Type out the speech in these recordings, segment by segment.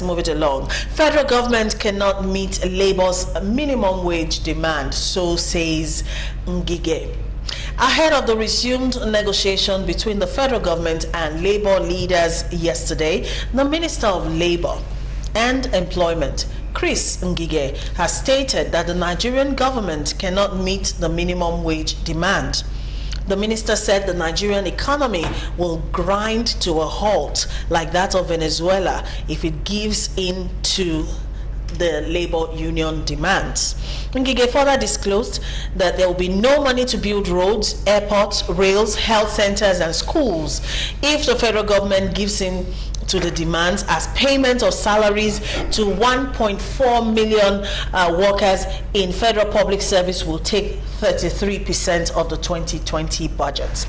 Move it along. Federal government cannot meet Labour's minimum wage demand, so says Ngige. Ahead of the resumed negotiation between the federal government and Labour leaders yesterday, the Minister of Labour and Employment, Chris Ngige, has stated that the Nigerian government cannot meet the minimum wage demand. The minister said the Nigerian economy will grind to a halt like that of Venezuela if it gives in to the labor union demands. Ngige further disclosed that there will be no money to build roads, airports, rails, health centers, and schools if the federal government gives in to the demands, as payment of salaries to 1.4 million workers in federal public service will take 33% of the 2020 budget.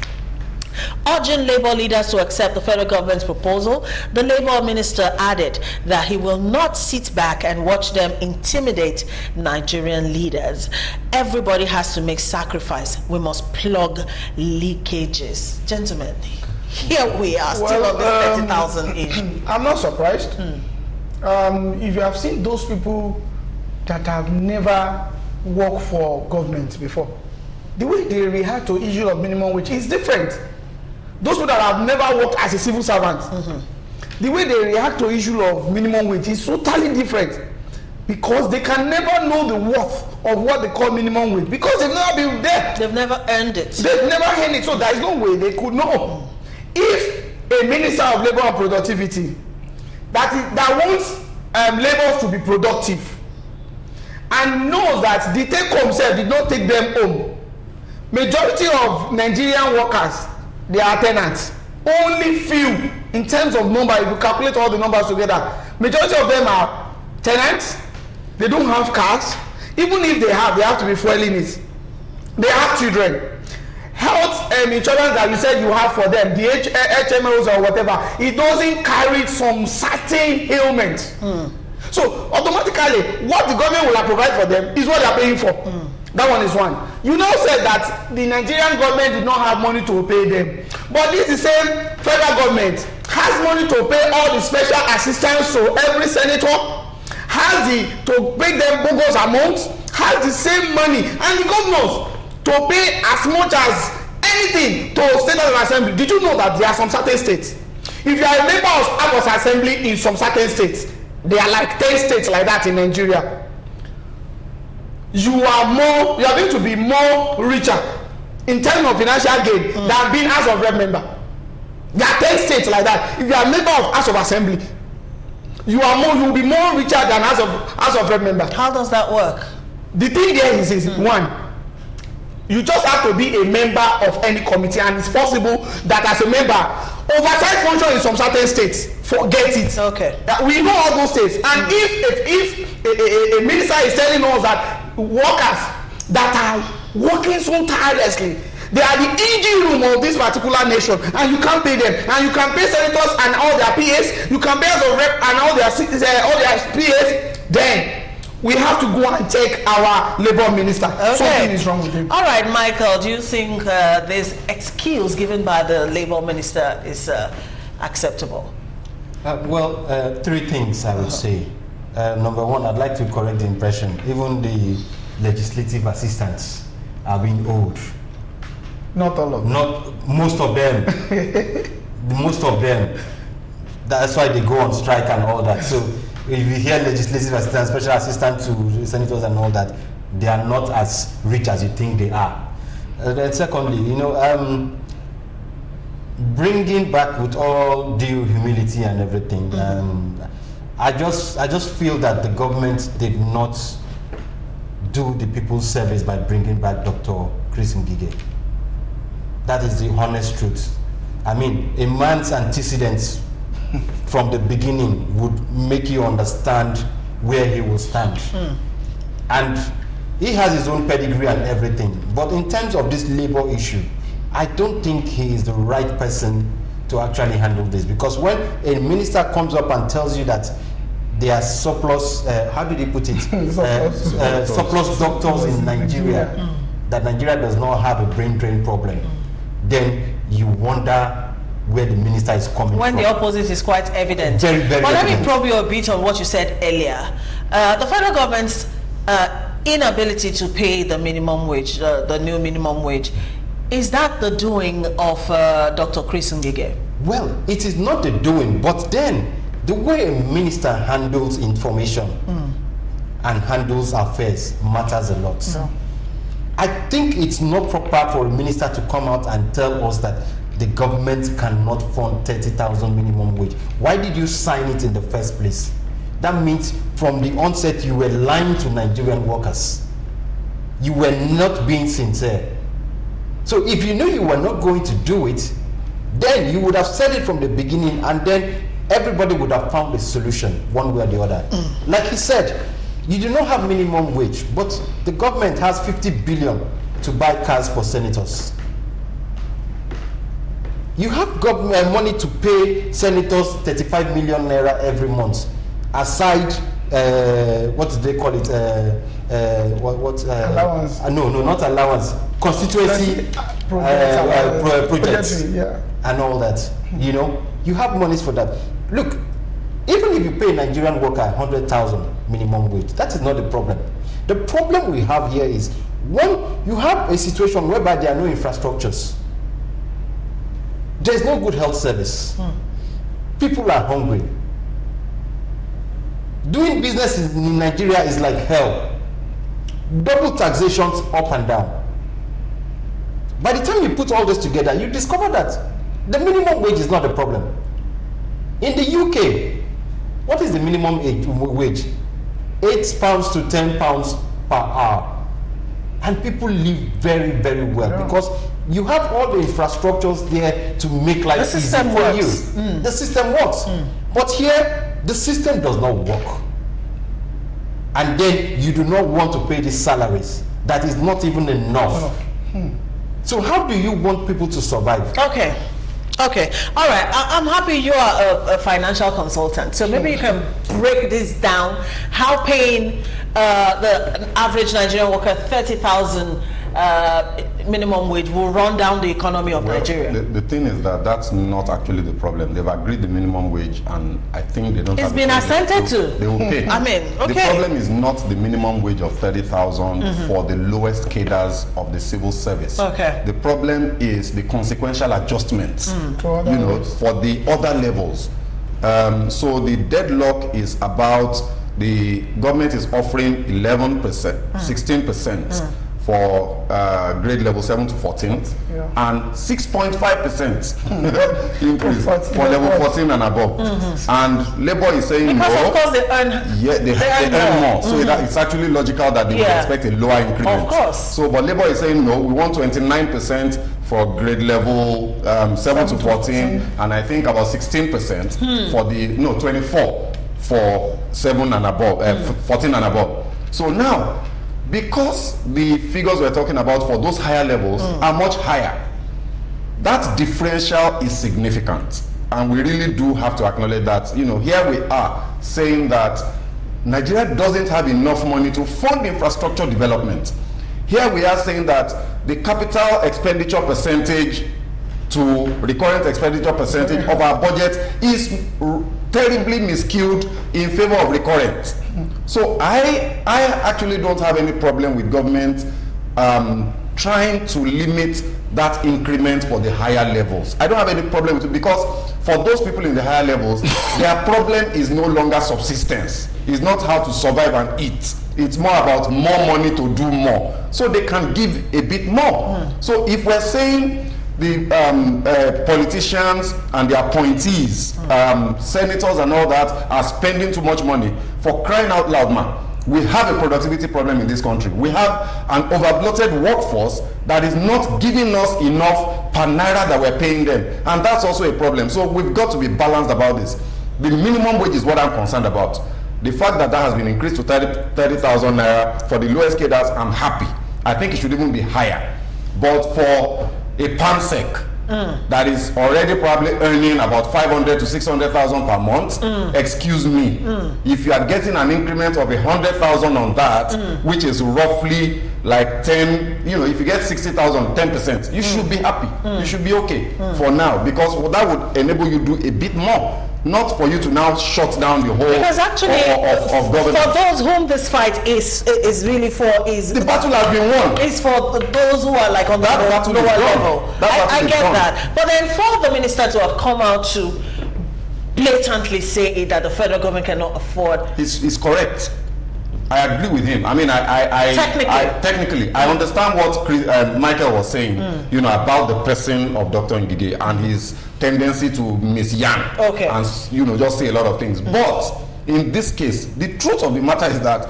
Urging Labour leaders to accept the federal government's proposal, the Labour minister added that he will not sit back and watch them intimidate Nigerian leaders. Everybody has to make sacrifice. We must plug leakages. Gentlemen, here we are, still on this 30,000 issue. I'm not surprised. If you have seen those people that have never worked for government before, the way they react to issue of minimum wage is different. Those people that have never worked as a civil servant, the way they react to issue of minimum wage is totally different, because they can never know the worth of what they call minimum wage, because they've never been there. They've never earned it. They've never earned it, so there is no way they could know. If a minister of labor and productivity that wants laborers to be productive and knows that the take-home self did not take them home, majority of Nigerian workers, they are tenants. Only few, in terms of number, if you calculate all the numbers together, majority of them are tenants. They don't have cars. Even if they have to be fueling it. They have children. Health insurance that you said you have for them, the HMOs or whatever, it doesn't carry some certain ailments. So automatically, what the government will provide for them is what they are paying for. That one is one. You now said that the Nigerian government did not have money to pay them, but this is the same federal government has money to pay all the special assistants to every senator, has to pay them bogus amounts, has the same money, and the governors to pay as much as anything to state house of assembly. Did you know that there are some certain states, if you are a member of house of assembly in some certain states, there are like 10 states like that in Nigeria, you are going to be more richer in terms of financial gain than being house of rep member. There are 10 states like that. If you are a member of house of assembly, you will be more richer than house of rep member. How does that work? The thing there is one, you just have to be a member of any committee, and it's possible that as a member, oversight function in some certain states, forget it. Okay. We know all those states, and if a minister is telling us that workers that are working so tirelessly, they are the engine room of this particular nation, and you can't pay them, and you can pay senators and all their PAs, you can pay as a rep and all their PAs, then we have to go and check our labor minister. Okay. Something is wrong with him. All right, Michael, do you think this excuse given by the labor minister is acceptable? Three things I would say. Number one, I'd like to correct the impression. Even the legislative assistants are being owed. Not all of them. Not most of them. Most of them. That's why they go on strike and all that. So if you hear legislative assistants, special assistants to senators and all that, they are not as rich as you think they are. Then secondly, bringing back with all due humility and everything, I just feel that the government did not do the people's service by bringing back Dr. Chris Ngige. That is the honest truth. I mean, a man's antecedents from the beginning would make you understand where he will stand. And he has his own pedigree and everything. But in terms of this labor issue, I don't think he is the right person to actually handle this. Because when a minister comes up and tells you that there are surplus, how did he put it? Surplus doctors in Nigeria, that Nigeria does not have a brain drain problem, then you wonder where the minister is coming when from. the opposite is quite evident. Very, very but let me evident. probe you a bit on what you said earlier. The federal government's inability to pay the minimum wage, the new minimum wage, is that the doing of Dr. Chris Ngige? Well, it is not the doing, but then the way a minister handles information and handles affairs matters a lot. I think it's not proper for a minister to come out and tell us that the government cannot fund 30,000 minimum wage. Why did you sign it in the first place? That means from the onset you were lying to Nigerian workers. You were not being sincere. So if you knew you were not going to do it, then you would have said it from the beginning, and then everybody would have found a solution one way or the other. Like he said, you do not have minimum wage, but the government has 50 billion to buy cars for senators. You have government money to pay senators 35 million naira every month, aside what do they call it? Allowance? No, not allowance. Constituency projects and all that. You know, you have monies for that. Look, even if you pay a Nigerian worker 100,000 minimum wage, that is not the problem. The problem we have here is, one, you have a situation whereby there are no infrastructures. There's no good health service. People are hungry. Doing business in Nigeria is like hell. Double taxations up and down. By the time you put all this together, you discover that the minimum wage is not the problem. In the UK, what is the minimum wage? £8 to £10 per hour. And people live very, very well because you have all the infrastructures there to make life easy for you. The system works. But here, the system does not work. And then you do not want to pay these salaries. That is not even enough. So how do you want people to survive? Okay. All right. I'm happy you are a financial consultant. So maybe you can break this down. How paying the average Nigerian worker 30,000 minimum wage will run down the economy of Nigeria. The thing is that that's not actually the problem. They've agreed the minimum wage, and I think they don't. It's been assented to. They will pay. I mean, okay. The problem is not the minimum wage of 30,000 for the lowest cadres of the civil service. Okay. The problem is the consequential adjustments, for the other levels. So the deadlock is about the government is offering 11%, 16%. For grade level 7 to 14, and 6.5% increase for level 14 and above. And Labour is saying because no. Of course they earn. Yeah, they earn more. So it's actually logical that they would expect a lower increment. Of course. So, but Labour is saying no. We want 29% for grade level 7 to 14, and I think about 16% for the 24 for 7 and above, 14 and above. So now, because the figures we're talking about for those higher levels are much higher, that differential is significant. And we really do have to acknowledge that, here we are saying that Nigeria doesn't have enough money to fund infrastructure development. Here we are saying that the capital expenditure percentage to recurrent expenditure percentage of our budget is terribly miscued in favor of recurrent. So I actually don't have any problem with government trying to limit that increment for the higher levels. I don't have any problem with it, because for those people in the higher levels, their problem is no longer subsistence. It's not how to survive and eat. It's more about more money to do more. So they can give a bit more. So if we're saying the politicians and the appointees, senators and all that are spending too much money, for crying out loud, man, we have a productivity problem in this country. We have an overbloated workforce that is not giving us enough per naira that we're paying them, and that's also a problem. So we've got to be balanced about this. The minimum wage is what I'm concerned about. The fact that that has been increased to 30,000 naira for the lowest cadres, I'm happy. I think it should even be higher. But for a PAMSEC that is already probably earning about 500 to 600,000 per month, excuse me, if you are getting an increment of 100,000 on that, which is roughly like 10, you know, if you get 60,000, 10%, you should be happy. You should be okay for now, because that would enable you to do a bit more. Not for you to now shut down the whole because actually, of government. For those whom this fight is really for, is the battle has been won. Is for those who are like on that the lower level. I get done. that, but then for the minister to have come out to blatantly say that the federal government cannot afford, is correct. I agree with him. I mean, technically, I understand what Michael was saying, you know, about the person of Dr. Ngige and his tendency to misyan, and, you know, just say a lot of things. But in this case, the truth of the matter is that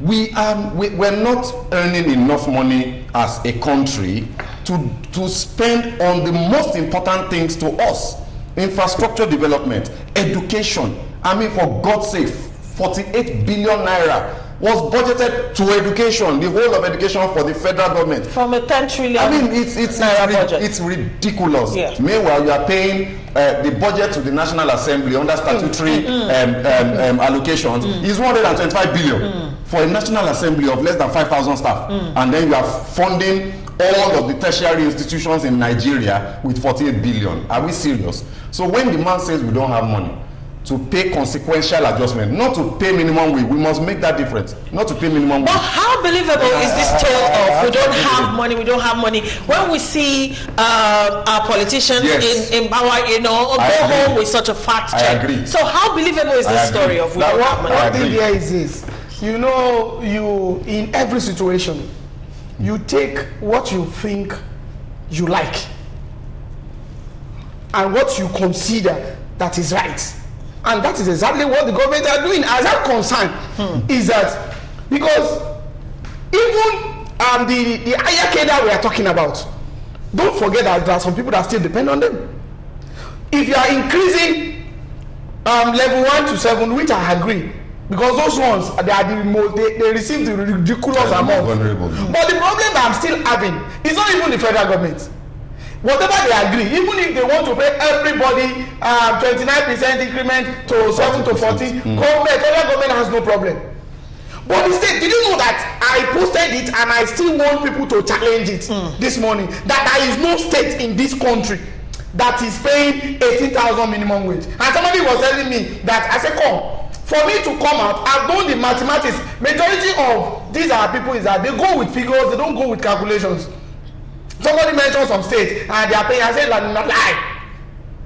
we're not earning enough money as a country to spend on the most important things to us: infrastructure development, education. I mean, for God's sake, 48 billion naira was budgeted to education, the whole of education for the federal government. From a 10 trillion. I mean, it's ridiculous. Yeah. Meanwhile, you are paying the budget to the National Assembly under statutory allocations is 125 billion for a National Assembly of less than 5,000 staff, and then you are funding all of the tertiary institutions in Nigeria with 48 billion. Are we serious? So when the man says we don't have money to pay consequential adjustment, not to pay minimum wage, we must make that difference. Not to pay minimum wage. But how believable is this tale of we don't have money, we don't have money, when we see our politicians in power, you know, go home with such a fact check? I agree. So how believable is this story of we don't have money? One thing here is this, you know, you in every situation, you take what you think you like and what you consider that is right. And that is exactly what the government are doing. As I'm concerned, is that because even the higher cadre we are talking about, don't forget that there are some people that still depend on them. If you are increasing level 1 to 7, which I agree, because those ones they are the most, they receive the ridiculous amount. But the problem that I'm still having is not even the federal government. Whatever they agree, even if they want to pay everybody 29% increment to 7 to 14, federal government has no problem. But instead, did you know that I posted it and I still want people to challenge it this morning? That there is no state in this country that is paying 18,000 minimum wage. And somebody was telling me that, I said, come, for me to come out, I've done the mathematics. Majority of these are people is that they go with figures, they don't go with calculations. Somebody mentioned some states and they are paying. I said, like, not lie.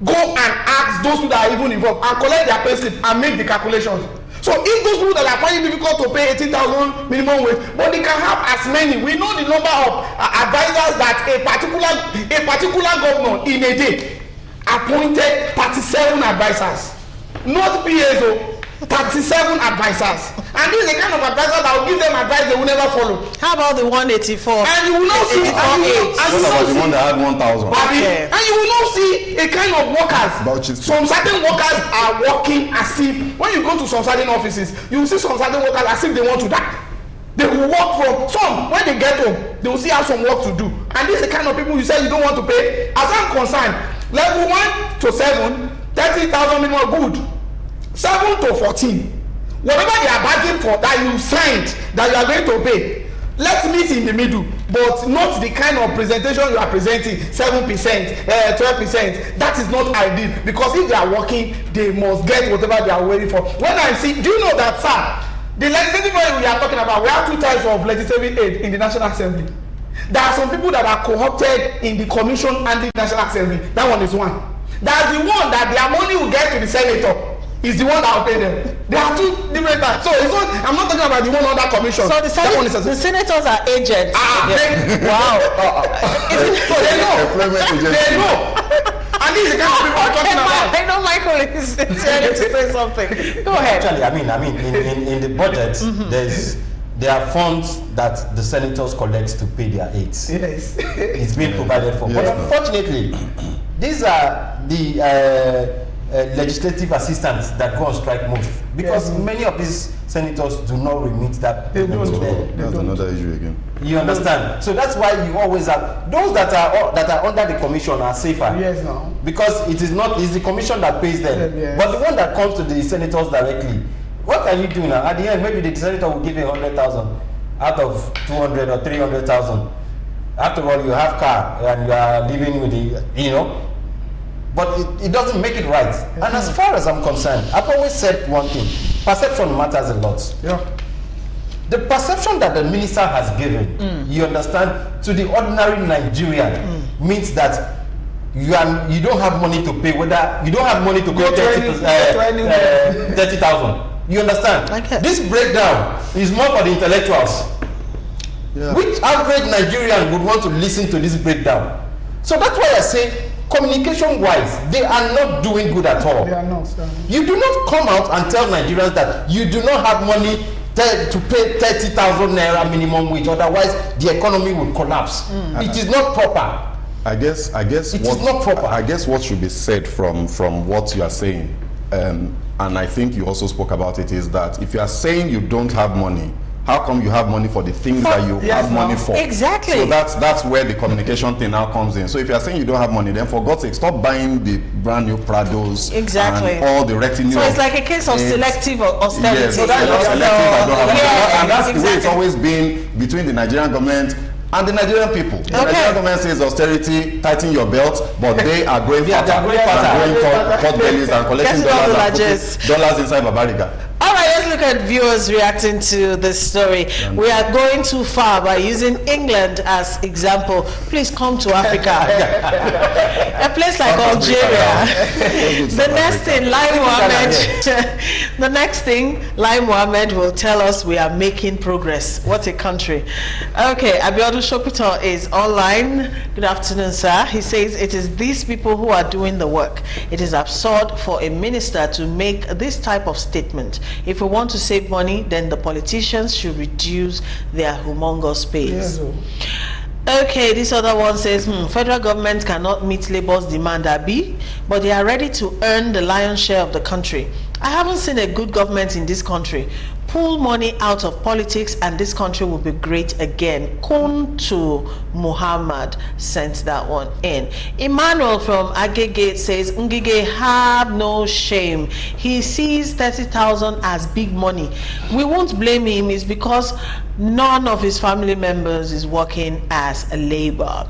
Go and ask those people that are even involved and collect their pay slip and make the calculations. So if those people that are finding it difficult to pay 18,000 minimum wage, but they can have as many. We know the number of advisors that a particular governor in a day appointed 37 advisors, not PSO. 37 advisors, and this is the kind of advisor that will give them advice they will never follow. How about the 184? And you will not see, what about the one that had 1,000? Okay. And you will not see a kind of workers. Some certain workers are working as if, when you go to some certain offices, you will see some certain workers as if they want to die. They will work from some, when they get home, they will see have some work to do. And this is the kind of people you say you don't want to pay. As I'm concerned, level 1 to 7, 30,000 minimum good. 7 to 14, whatever they are bargaining for that you signed that you are going to pay, let's meet in the middle, but not the kind of presentation you are presenting, 7%, 12%. That is not ideal, because if they are working, they must get whatever they are waiting for. When I see, do you know that, sir, the legislative aid we are talking about, we have 2 types of legislative aid in the National Assembly. There are some people that are co-opted in the Commission and the National Assembly. That one is one. That's the one that their money will get to the senator. Is the one that will pay them. There are 2 different types. So it's not, I'm not talking about the one under commission. So the senators are agents. Wow. So they know. They know. And this is the kind of people I'm talking about. I know Michael is trying to say something. Go ahead. Actually, I mean, in the budget, there are funds that the senators collect to pay their aides. Yes. It's being provided for. But unfortunately, these are the legislative assistants that go on strike most, because many of these senators do not remit that. They don't. That's another issue again. You understand? So that's why you always have those that are under the commission are safer. Yes, now. Because it's the commission that pays them. Yes. But the one that comes to the senators directly, what can you do now? At the end, maybe the senator will give you 100,000 out of 200 or 300,000. After all, you have car and you are living with the, but it doesn't make it right. And as far as I'm concerned, I've always said one thing: perception matters a lot. Yeah. The perception that the minister has given, you understand, to the ordinary Nigerian means that you don't have money to pay. Whether you don't have money to pay 30,000. You understand? Okay. This breakdown is more for the intellectuals. Yeah. Which average Nigerian would want to listen to this breakdown? So that's why I say, communication-wise, they are not doing good at all. They are not. You do not come out and tell Nigerians that you do not have money to pay 30,000 naira minimum wage, otherwise the economy will collapse. It is not proper. I guess It is not proper. I guess what should be said from what you are saying, and I think you also spoke about it, is that if you are saying you don't have money, how come you have money for the things that you have money for? Exactly. So that's where the communication thing now comes in. So if you are saying you don't have money, then for God's sake, stop buying the brand new Prados Exactly. and all the retinue. So it's like a case of selective austerity. Yes, So selective, I don't have money. yeah, And that's the way it's exactly. always been between the Nigerian government and the Nigerian people. The Nigerian government says austerity, tighten your belt, but they are going Yeah, they are going faster. pot bellies and collecting Getting all the dollars and largesse. putting dollars inside Babariga. All right, let's look at viewers reacting to this story. We are going too far by using England as example. Please come to Africa. A place like Algeria. The next thing, Lai Mohammed. The next thing, Lai Mohammed will tell us we are making progress. What a country. Okay, Abiodun Shopito is online. Good afternoon, sir. He says it is these people who are doing the work. It is absurd for a minister to make this type of statement. If we want to save money, then the politicians should reduce their humongous pays. Yes. Okay, this other one says, federal government cannot meet labor's demand, Abi, but they are ready to earn the lion's share of the country. I haven't seen a good government in this country. Pull money out of politics and this country will be great again. Kuntu Muhammad sent that one in. Emmanuel from Ngige says, Ngige, have no shame. He sees 30,000 as big money. We won't blame him. It's because none of his family members is working as a labor.